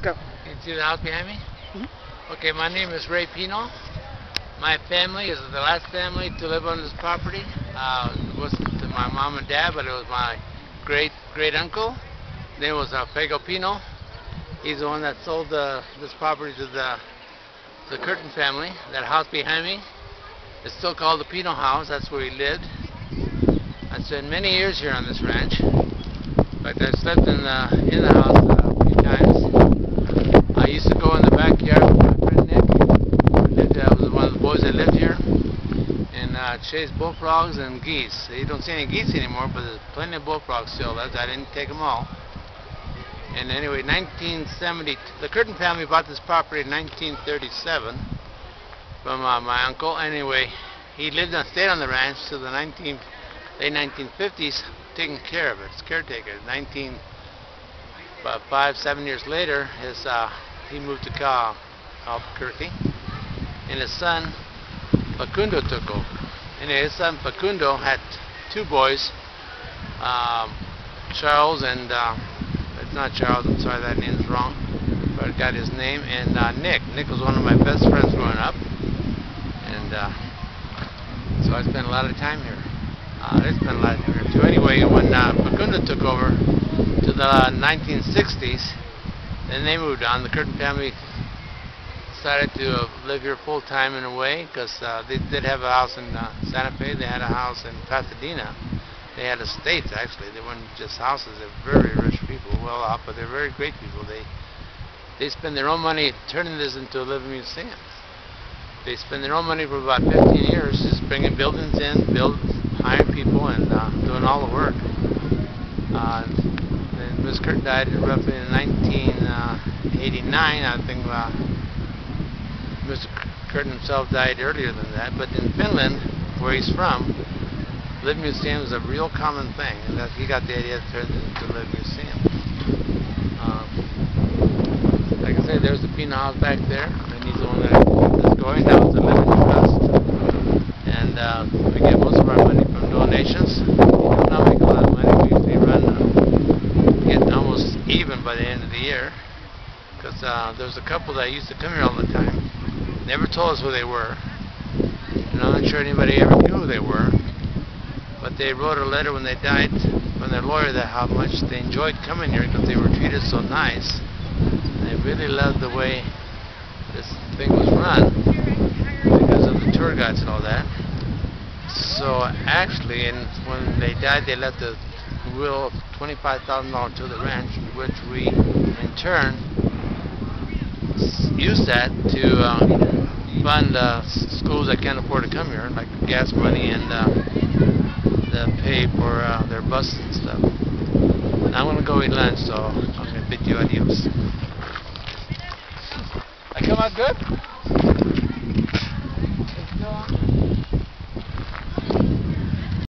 go. Can you see the house behind me? Mm-hmm. Okay, my name is Pino. My family is the last family to live on this property. It wasn't my mom and dad, but it was my great uncle. His name was Pino. He's the one that sold this property to the Curtin family. That house behind me is still called the Pino house. That's where he lived. I spent many years here on this ranch. In fact, I slept in the house a few times. I used to go in the backyard with my friend Nick. Was one of the boys that lived here, and chase bullfrogs and geese. You don't see any geese anymore, but there's plenty of bullfrogs still. I didn't take them all. And anyway, 1970, the Curtin family bought this property in 1937 from my uncle. Anyway, he stayed on the ranch till the late 1950s, taking care of it. It's caretaker. 7 years later, he moved to Albuquerque, and his son Facundo took over. And his son Facundo had two boys, Charles and it's not Charles, I'm sorry, that name's wrong, but I got his name, and Nick. Nick was one of my best friends growing up, and so I spent a lot of time here. They spent a lot of time here too. Anyway, when Facundo took over to the 1960s, then they moved on. The Curtin family decided to live here full time in a way, because they did have a house in Santa Fe. They had a house in Pasadena. They had estates, actually. They weren't just houses. They're very rich people, well off, but they're very great people. They spend their own money turning this into a living museum. They spend their own money for about 15 years, just bringing buildings in, hiring people, and doing all the work. And Ms. Curtin died roughly in 1989. I think Mr. Curtin himself died earlier than that. But in Finland, where he's from, living museum is a real common thing, and he got the idea to turn it into a living museum. Like I said, there's the Pino house back there, and he's the one that kept this going. That was the living trust, and we get most of our money from donations. We do not make a lot of money. We usually get almost even by the end of the year, because there's a couple that used to come here all the time. Never told us who they were, and I'm not sure anybody ever knew who they were. But they wrote a letter when they died from their lawyer that how much they enjoyed coming here because they were treated so nice. They really loved the way this thing was run because of the tour guides and all that. So actually, when they died, they left a will of $25,000 to the ranch, which we in turn used that to fund schools that can't afford to come here, like gas money and pay for their buses and stuff. And I'm going to go eat lunch, so I'm going to bid you adios. I come out good?